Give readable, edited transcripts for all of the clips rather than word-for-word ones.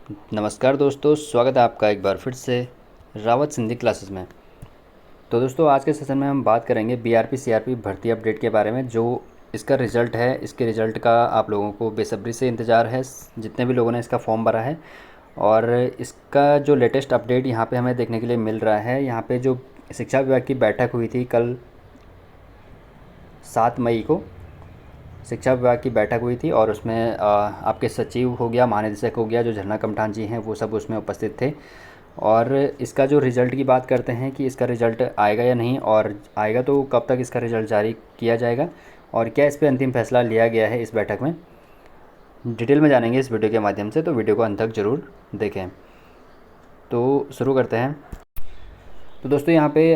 नमस्कार दोस्तों, स्वागत है आपका एक बार फिर से रावत सिंधी क्लासेस में। तो दोस्तों, आज के सेशन में हम बात करेंगे बीआरपी सीआरपी भर्ती अपडेट के बारे में। जो इसका रिज़ल्ट है, इसके रिज़ल्ट का आप लोगों को बेसब्री से इंतज़ार है, जितने भी लोगों ने इसका फॉर्म भरा है। और इसका जो लेटेस्ट अपडेट यहाँ पे हमें देखने के लिए मिल रहा है, यहाँ पे जो शिक्षा विभाग की बैठक हुई थी कल 7 मई को शिक्षा विभाग की बैठक हुई थी, और उसमें आपके सचिव हो गया, महानिदेशक हो गया, जो झरना कमठान जी हैं, वो सब उसमें उपस्थित थे। और इसका जो रिज़ल्ट की बात करते हैं कि इसका रिज़ल्ट आएगा या नहीं, और आएगा तो कब तक इसका रिज़ल्ट जारी किया जाएगा, और क्या इस पर अंतिम फैसला लिया गया है इस बैठक में, डिटेल में जानेंगे इस वीडियो के माध्यम से। तो वीडियो को अंत तक ज़रूर देखें। तो शुरू करते हैं। तो दोस्तों, यहाँ पे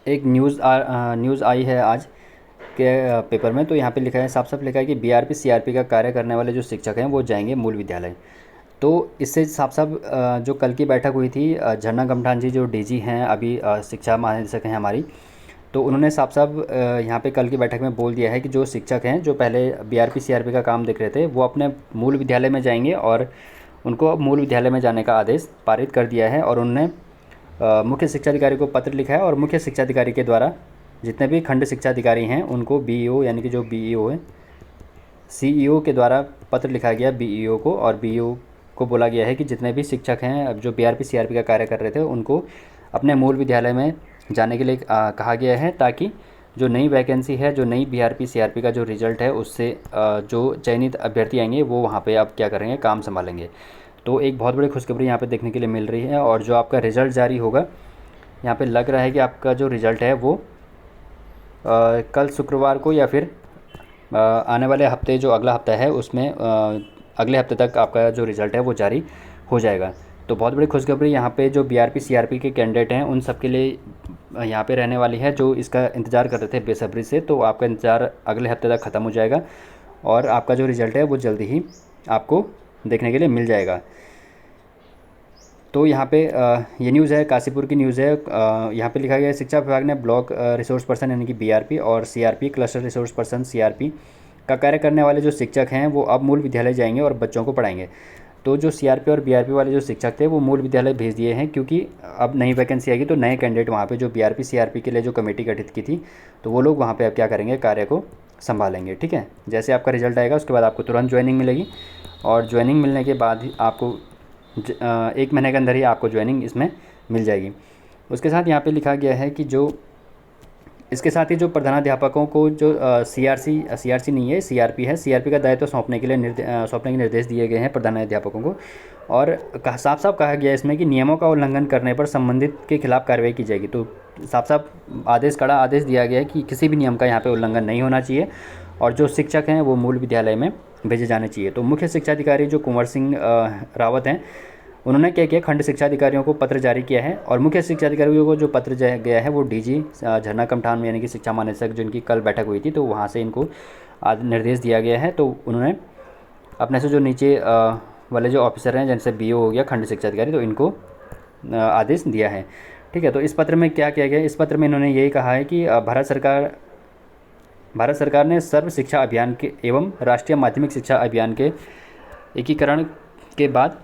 एक न्यूज़ आई है आज के पेपर में। तो यहाँ पे लिखा है, साफ साफ लिखा है कि बीआरपी सीआरपी का कार्य करने वाले जो शिक्षक हैं वो जाएंगे मूल विद्यालय। तो इससे साफ साफ जो कल की बैठक हुई थी, झरना कमठान जी जो डीजी हैं, अभी शिक्षा महानिदेशक हैं हमारी, तो उन्होंने साफ साफ यहाँ पे कल की बैठक में बोल दिया है कि जो शिक्षक हैं, जो पहले बीआरपी सीआरपी का काम देख रहे थे, वो अपने मूल विद्यालय में जाएंगे, और उनको मूल विद्यालय में जाने का आदेश पारित कर दिया है। और उन्होंने मुख्य शिक्षा अधिकारी को पत्र लिखा है, और मुख्य शिक्षा अधिकारी के द्वारा जितने भी खंड शिक्षा अधिकारी हैं उनको बीईओ, यानी कि जो बीईओ है, सीईओ के द्वारा पत्र लिखा गया बीईओ को, और बीईओ को बोला गया है कि जितने भी शिक्षक हैं अब जो बीआरपी सीआरपी का कार्य कर रहे थे, उनको अपने मूल विद्यालय में जाने के लिए कहा गया है, ताकि जो नई वैकेंसी है, जो नई बीआरपी सीआरपी का जो रिज़ल्ट है, उससे जो चयनित अभ्यर्थी आएंगे वो वहाँ पे अब क्या करेंगे, काम संभालेंगे। तो एक बहुत बड़ी खुशखबरी यहाँ पे देखने के लिए मिल रही है। और जो आपका रिज़ल्ट जारी होगा, यहाँ पे लग रहा है कि आपका जो रिज़ल्ट है वो कल शुक्रवार को, या फिर आने वाले हफ्ते, जो अगला हफ्ता है उसमें अगले हफ्ते तक आपका जो रिज़ल्ट है वो जारी हो जाएगा। तो बहुत बड़ी खुशखबरी यहाँ पे जो बीआरपी सीआरपी के कैंडिडेट हैं उन सब के लिए यहाँ पे रहने वाली है, जो इसका इंतज़ार कर रहे थे बेसब्री से। तो आपका इंतज़ार अगले हफ्ते तक ख़त्म हो जाएगा, और आपका जो रिज़ल्ट है वो जल्दी ही आपको देखने के लिए मिल जाएगा। तो यहाँ पे ये न्यूज़ है, काशीपुर की न्यूज़ है। यहाँ पे लिखा गया है, शिक्षा विभाग ने ब्लॉक रिसोर्स पर्सन यानी कि बीआरपी और CRP cluster resource person CRP का कार्य करने वाले जो शिक्षक हैं वो अब मूल विद्यालय जाएंगे और बच्चों को पढ़ाएंगे। तो जो सीआरपी और बीआरपी वाले जो शिक्षक थे वो मूल विद्यालय भेज दिए हैं, क्योंकि अब नई वैकेंसी आएगी, तो नए कैंडिडेट वहाँ पे जो बीआरपी सीआरपी के लिए जो कमेटी गठित की थी, तो वो लोग वहाँ पे अब क्या करेंगे, कार्य को संभालेंगे। ठीक है, जैसे आपका रिजल्ट आएगा उसके बाद आपको तुरंत ज्वाइनिंग मिलेगी, और ज्वाइनिंग मिलने के बाद ही आपको 1 महीने के अंदर ही आपको ज्वाइनिंग इसमें मिल जाएगी। उसके साथ यहाँ पे लिखा गया है कि जो इसके साथ ही जो प्रधानाध्यापकों को जो सीआरसी नहीं है, सीआरपी है, सीआरपी का दायित्व सौंपने के निर्देश दिए गए हैं प्रधानाध्यापकों को। और साफ साफ कहा गया है इसमें कि नियमों का उल्लंघन करने पर संबंधित के खिलाफ कार्रवाई की जाएगी। तो साफ साफ कड़ा आदेश दिया गया है कि किसी भी नियम का यहाँ पे उल्लंघन नहीं होना चाहिए, और जो शिक्षक हैं वो मूल विद्यालय में भेजे जाने चाहिए। तो मुख्य शिक्षा अधिकारी जो कुंवर सिंह रावत हैं, उन्होंने क्या किया, खंड शिक्षा अधिकारियों को पत्र जारी किया है, और मुख्य शिक्षा अधिकारियों को जो पत्र गया है वो डीजी झरना कमठान में, यानी कि शिक्षा महानिदेशक जिनकी कल बैठक हुई थी, तो वहाँ से इनको आज निर्देश दिया गया है। तो उन्होंने अपने से जो नीचे वाले जो ऑफिसर हैं, जैसे बीओ हो गया, खंड शिक्षा अधिकारी, तो इनको आदेश दिया है। ठीक है, तो इस पत्र में क्या किया गया, इस पत्र में इन्होंने यही कहा है कि भारत सरकार ने सर्व शिक्षा अभियान के एवं राष्ट्रीय माध्यमिक शिक्षा अभियान के एकीकरण के बाद,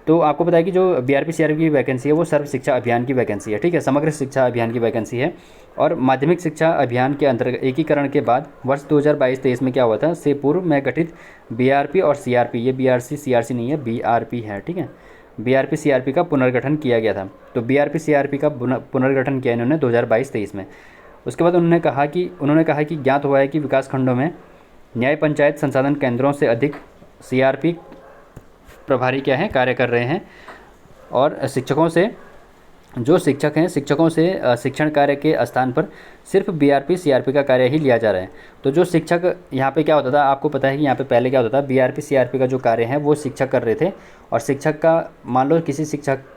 तो आपको पता है कि जो बीआरपी सीआरपी की वैकेंसी है वो सर्व शिक्षा अभियान की वैकेंसी है। ठीक है, समग्र शिक्षा अभियान की वैकेंसी है, और माध्यमिक शिक्षा अभियान के अंतर्गत एकीकरण के बाद वर्ष 2022-23 में क्या हुआ था, से पूर्व में गठित बीआरपी और सीआरपी, ये बीआरसी सीआरसी नहीं है, बीआरपी है। ठीक है, बीआरपी सीआरपी का पुनर्गठन किया गया था। तो बीआरपी सीआरपी का पुनर्गठन किया इन्होंने 2022-23 में। उसके बाद उन्होंने कहा कि ज्ञात हुआ है कि विकास खंडों में न्याय पंचायत संसाधन केंद्रों से अधिक सीआरपी प्रभारी क्या हैं, कार्य कर रहे हैं, और जो शिक्षक हैं, शिक्षकों से शिक्षण कार्य के स्थान पर सिर्फ बीआरपी सीआरपी का कार्य ही लिया जा रहा है। तो जो शिक्षक यहाँ पे क्या होता था, आपको पता है कि यहाँ पे पहले क्या होता था, बीआरपी सीआरपी का जो कार्य है वो शिक्षक कर रहे थे, और शिक्षक का मान लो किसी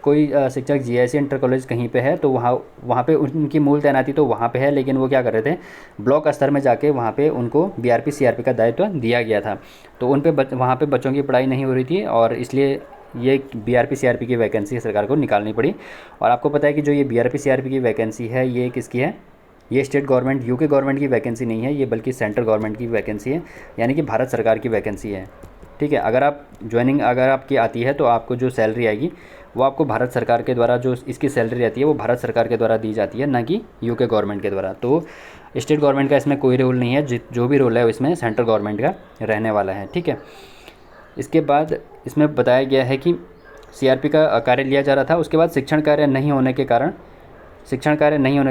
कोई शिक्षक जीआईसी इंटर कॉलेज कहीं पे है, तो वहाँ पे उनकी मूल तैनाती तो वहाँ पे है, लेकिन वो क्या कर रहे थे, ब्लॉक स्तर में जाके वहाँ पे उनको बीआरपी सीआरपी का दायित्व दिया गया था। तो उन पे वहाँ पे बच्चों की पढ़ाई नहीं हो रही थी, और इसलिए ये बीआरपी सीआरपी की वैकेंसी सरकार को निकालनी पड़ी। और आपको पता है कि जो ये बीआरपी सीआरपी की वैकेंसी है ये किसकी है, ये स्टेट गवर्नमेंट यूके गवर्नमेंट की वैकेंसी नहीं है, ये बल्कि सेंट्रल गवर्नमेंट की वैकेंसी है, यानी कि भारत सरकार की वैकेंसी है। ठीक है। अगर आप ज्वाइनिंग अगर आपकी आती है तो आपको जो सैलरी आएगी वो आपको भारत सरकार के द्वारा, जो इसकी सैलरी रहती है वो भारत सरकार के द्वारा दी जाती है, ना कि यूके गवर्नमेंट के द्वारा। तो स्टेट गवर्नमेंट का इसमें कोई रोल नहीं है, जो भी रोल है इसमें सेंट्रल गवर्नमेंट का रहने वाला है, ठीक है। इसके बाद इसमें बताया गया है कि सीआरपी का कार्य लिया जा रहा था। उसके बाद शिक्षण कार्य नहीं होने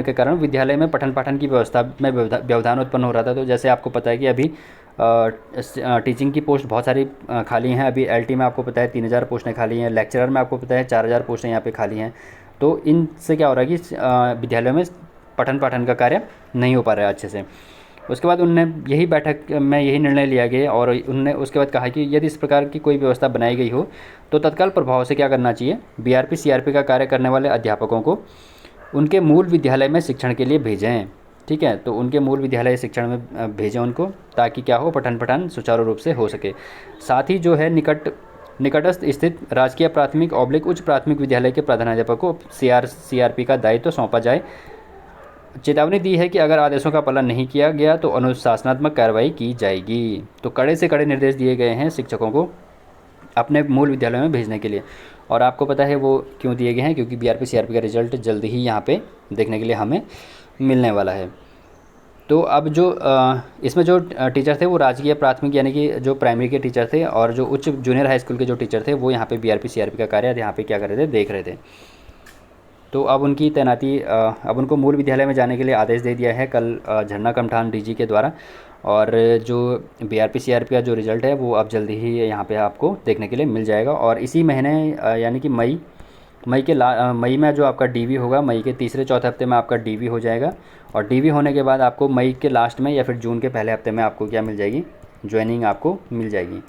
के कारण विद्यालय में पठन पाठन की व्यवस्था में व्यवधान उत्पन्न हो रहा था। तो जैसे आपको पता है कि अभी टीचिंग की पोस्ट बहुत सारी खाली हैं। अभी एलटी में आपको पता है 3000 पोस्टें खाली हैं, लेक्चरर में आपको पता है 4000 पोस्टें यहाँ पे खाली हैं। तो इनसे क्या हो रहा है कि विद्यालयों में पठन पाठन का कार्य नहीं हो पा रहा है अच्छे से। उसके बाद उनने यही बैठक में यही निर्णय लिया गया और उनने उसके बाद कहा कि यदि इस प्रकार की कोई व्यवस्था बनाई गई हो तो तत्काल प्रभाव से क्या करना चाहिए, बीआरपी सीआरपी का कार्य करने वाले अध्यापकों को उनके मूल विद्यालय में शिक्षण के लिए भेजें, ठीक है। तो उनके मूल विद्यालय शिक्षण में भेजें उनको, ताकि क्या हो, पठन पाठन सुचारू रूप से हो सके। साथ ही जो है निकटस्थ स्थित राजकीय प्राथमिक उच्च प्राथमिक विद्यालय के प्रधानाध्यापक को सीआरपी का दायित्व सौंपा जाए। चेतावनी दी है कि अगर आदेशों का पालन नहीं किया गया तो अनुशासनात्मक कार्रवाई की जाएगी। तो कड़े से कड़े निर्देश दिए गए हैं शिक्षकों को अपने मूल विद्यालय में भेजने के लिए। और आपको पता है वो क्यों दिए गए हैं, क्योंकि बीआरपी सीआरपी का रिजल्ट जल्दी ही यहाँ पे देखने के लिए हमें मिलने वाला है। तो अब जो इसमें जो टीचर थे वो राजकीय प्राथमिक यानी कि जो प्राइमरी के टीचर थे, और जो उच्च जूनियर हाई स्कूल के जो टीचर थे वो यहाँ पे बीआरपी सीआरपी का कार्य यहाँ पे क्या कर रहे थे, देख रहे थे। तो अब उनकी तैनाती अब उनको मूल विद्यालय में जाने के लिए आदेश दे दिया है कल झरना कमठान डीजी के द्वारा। और जो बीआरपी सीआरपी का जो रिज़ल्ट है वो अब जल्दी ही यहाँ पे आपको देखने के लिए मिल जाएगा। और इसी महीने यानी कि मई में जो आपका डीवी होगा, मई के तीसरे चौथे हफ्ते में आपका डीवी हो जाएगा। और डीवी होने के बाद आपको मई के लास्ट में या फिर जून के पहले हफ्ते में आपको क्या मिल जाएगी, ज्वाइनिंग आपको मिल जाएगी।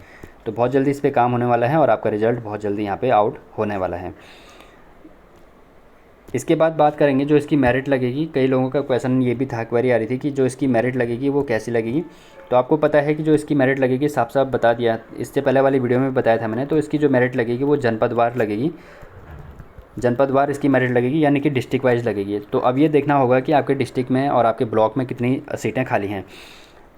तो बहुत जल्दी इस पर काम होने वाला है और आपका रिज़ल्ट बहुत जल्दी यहाँ पर आउट होने वाला है। इसके बाद बात करेंगे जो इसकी मेरिट लगेगी। कई लोगों का क्वेश्चन ये भी था, क्वेरी आ रही थी कि जो इसकी मेरिट लगेगी वो कैसी लगेगी। तो आपको पता है कि जो इसकी मेरिट लगेगी साफ साफ बता दिया, इससे पहले वाली वीडियो में बताया था मैंने। तो इसकी जो मेरिट लगेगी वो जनपदवार लगेगी, जनपदवार इसकी मेरिट लगेगी, यानी कि डिस्ट्रिक्ट वाइज लगेगी। तो अब ये देखना होगा कि आपके डिस्ट्रिक्ट में और आपके ब्लॉक में कितनी सीटें खाली हैं।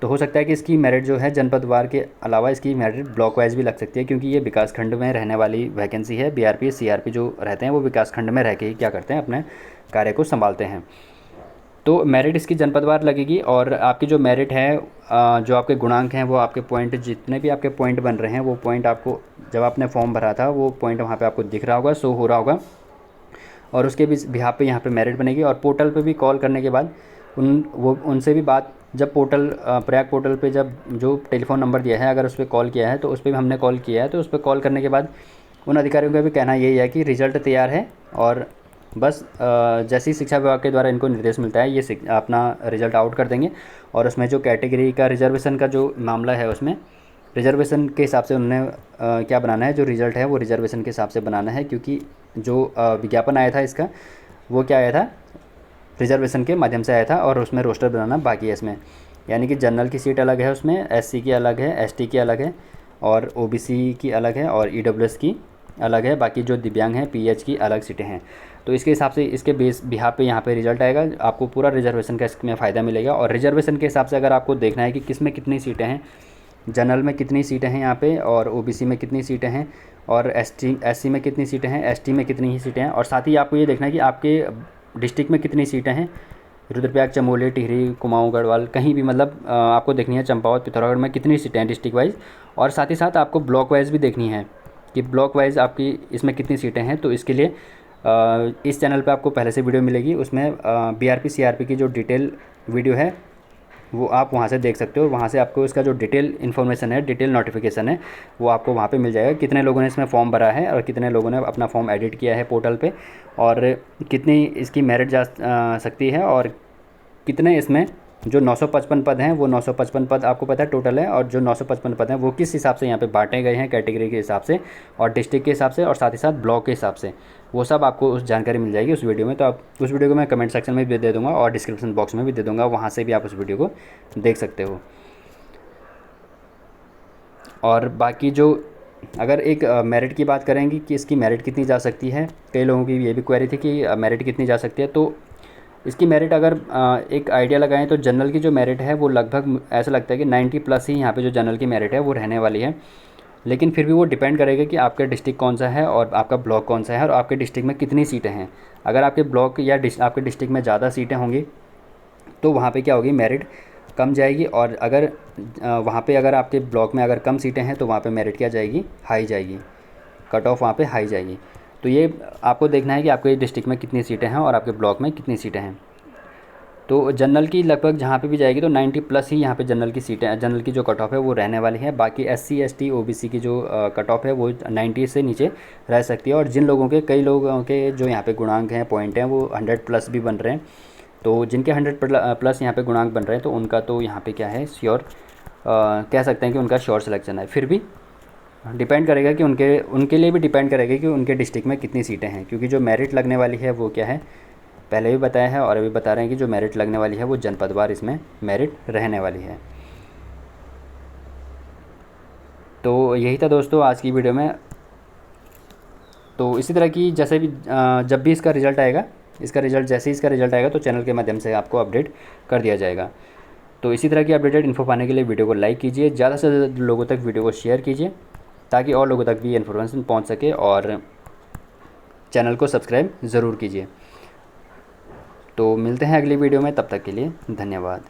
तो हो सकता है कि इसकी मेरिट जो है जनपदवार के अलावा इसकी मेरिट ब्लॉक वाइज भी लग सकती है, क्योंकि ये विकासखंड में रहने वाली वैकेंसी है। बीआरपी सीआरपी जो रहते हैं वो विकासखंड में रह के ही क्या करते हैं, अपने कार्य को संभालते हैं। तो मेरिट इसकी जनपदवार लगेगी। और आपकी जो मेरिट है, जो आपके गुणांक हैं, वो आपके पॉइंट, जितने भी आपके पॉइंट बन रहे हैं वो पॉइंट आपको जब आपने फॉर्म भरा था वो पॉइंट वहाँ पर आपको दिख रहा होगा, शो हो रहा होगा। और उसके भी बिहाफ पे यहाँ पे मेरिट बनेगी। और पोर्टल पे भी कॉल करने के बाद उनसे भी बात, जब पोर्टल प्रयाग पोर्टल पे जब जो टेलीफोन नंबर दिया है, अगर उस पर कॉल किया है तो उस पर भी हमने कॉल किया है, तो उस पर कॉल करने के बाद उन अधिकारियों का भी कहना यही है कि रिज़ल्ट तैयार है और बस जैसे ही शिक्षा विभाग के द्वारा इनको निर्देश मिलता है ये अपना रिज़ल्ट आउट कर देंगे। और उसमें जो कैटेगरी का रिजर्वेशन का जो मामला है, उसमें रिजर्वेशन के हिसाब से उन्होंने क्या बनाना है, जो रिज़ल्ट है वो रिजर्वेशन के हिसाब से बनाना है। क्योंकि जो विज्ञापन आया था इसका, वो क्या आया था, रिजर्वेशन के माध्यम से आया था। और उसमें रोस्टर बनाना बाकी है इसमें, यानी कि जनरल की सीट अलग है, उसमें एससी की अलग है, एसटी की अलग है, और ओबीसी की अलग है, और ईडब्ल्यूएस की अलग है। बाकी जो दिव्यांग हैं, पीएच की अलग सीटें हैं। तो इसके हिसाब से इसके बिहाफ पे यहाँ पे रिज़ल्ट आएगा, आपको पूरा रिजर्वेशन का इसमें फ़ायदा मिलेगा। और रिजर्वेशन के हिसाब से अगर आपको देखना है कि किस में कितनी सीटें हैं, जनरल में कितनी सीटें हैं यहाँ पे, और ओबीसी में कितनी सीटें हैं, और एससी में कितनी सीटें हैं, एसटी में कितनी ही सीटें हैं, और साथ ही आपको ये देखना है कि आपके डिस्ट्रिक्ट में कितनी सीटें हैं। रुद्रप्रयाग, चमोली, टिहरी, कुमाऊं, गढ़वाल, कहीं भी मतलब आपको देखनी है, चंपावत, पिथौरागढ़ में कितनी सीटें हैं डिस्ट्रिक्ट वाइज। और साथ ही साथ आपको ब्लॉक वाइज भी देखनी है कि ब्लॉक वाइज आपकी इसमें कितनी सीटें हैं। तो इसके लिए इस चैनल पे आपको पहले से वीडियो मिलेगी, उसमें बीआरपी सीआरपी की जो डिटेल वीडियो है वो आप वहाँ से देख सकते हो। वहाँ से आपको इसका जो डिटेल इन्फॉर्मेशन है, डिटेल नोटिफिकेशन है, वो आपको वहाँ पे मिल जाएगा। कितने लोगों ने इसमें फॉर्म भरा है और कितने लोगों ने अपना फॉर्म एडिट किया है पोर्टल पे, और कितनी इसकी मेरिट जा सकती है, और कितने इसमें जो 955 पद हैं वो 955 पद आपको पता है टोटल है। और जो 955 पद हैं वो किस हिसाब से यहाँ पे बांटे गए हैं, कैटेगरी के हिसाब से और डिस्ट्रिक्ट के हिसाब से और साथ ही साथ ब्लॉक के हिसाब से, वो सब आपको उस जानकारी मिल जाएगी उस वीडियो में। तो आप उस वीडियो को मैं कमेंट सेक्शन में भी दे दूँगा और डिस्क्रिप्शन बॉक्स में भी दे दूँगा, वहाँ से भी आप उस वीडियो को देख सकते हो। और बाकी जो अगर एक मेरिट की बात करेंगे कि इसकी मेरिट कितनी जा सकती है, कई लोगों की ये भी क्वेरी थी कि मेरिट कितनी जा सकती है। तो इसकी मेरिट अगर एक आइडिया लगाएं तो जनरल की जो मेरिट है वो लगभग ऐसा लगता है कि 90 प्लस ही यहाँ पे जो जनरल की मेरिट है वो रहने वाली है। लेकिन फिर भी वो डिपेंड करेगा कि आपका डिस्ट्रिक्ट कौन सा है और आपका ब्लॉक कौन सा है और आपके डिस्ट्रिक्ट में कितनी सीटें हैं। अगर आपके ब्लॉक या आपके डिस्ट्रिक्ट में ज़्यादा सीटें होंगी तो वहाँ पे क्या होगी, मेरिट कम जाएगी। और अगर वहाँ पे अगर आपके ब्लॉक में अगर कम सीटें हैं तो वहाँ पे मेरिट क्या जाएगी, हाई जाएगी, कट ऑफ वहाँ पे हाई जाएगी। तो ये आपको देखना है कि आपके डिस्ट्रिक्ट में कितनी सीटें हैं और आपके ब्लॉक में कितनी सीटें हैं। तो जनरल की लगभग जहाँ पे भी जाएगी तो 90 प्लस ही यहाँ पे जनरल की सीटें, जनरल की जो कट ऑफ है वो रहने वाली है। बाकी SC ST OBC की जो कट ऑफ है वो 90 से नीचे रह सकती है। और जिन लोगों के, कई लोगों के जो यहाँ पे गुणांक हैं, पॉइंट हैं, वो 100 प्लस भी बन रहे हैं। तो जिनके 100 प्लस यहाँ पे गुणांक बन रहे हैं तो उनका तो यहाँ पे क्या है, श्योर कह सकते हैं कि उनका श्योर सिलेक्शन है। फिर भी डिपेंड करेगा कि उनके लिए भी डिपेंड करेगा कि उनके डिस्ट्रिक्ट में कितनी सीटें हैं, क्योंकि जो मेरिट लगने वाली है वो क्या है, पहले भी बताया है और अभी बता रहे हैं कि जो मेरिट लगने वाली है वो जनपदवार इसमें मेरिट रहने वाली है। तो यही था दोस्तों आज की वीडियो में। तो इसी तरह की जैसे भी जब भी इसका रिज़ल्ट आएगा, जैसे ही इसका रिज़ल्ट आएगा तो चैनल के माध्यम से आपको अपडेट कर दिया जाएगा। तो इसी तरह की अपडेटेड इन्फो पाने के लिए वीडियो को लाइक कीजिए, ज़्यादा से ज़्यादा लोगों तक वीडियो को शेयर कीजिए ताकि और लोगों तक भी ये इन्फॉर्मेशन पहुंच सके, और चैनल को सब्सक्राइब ज़रूर कीजिए। तो मिलते हैं अगली वीडियो में, तब तक के लिए धन्यवाद।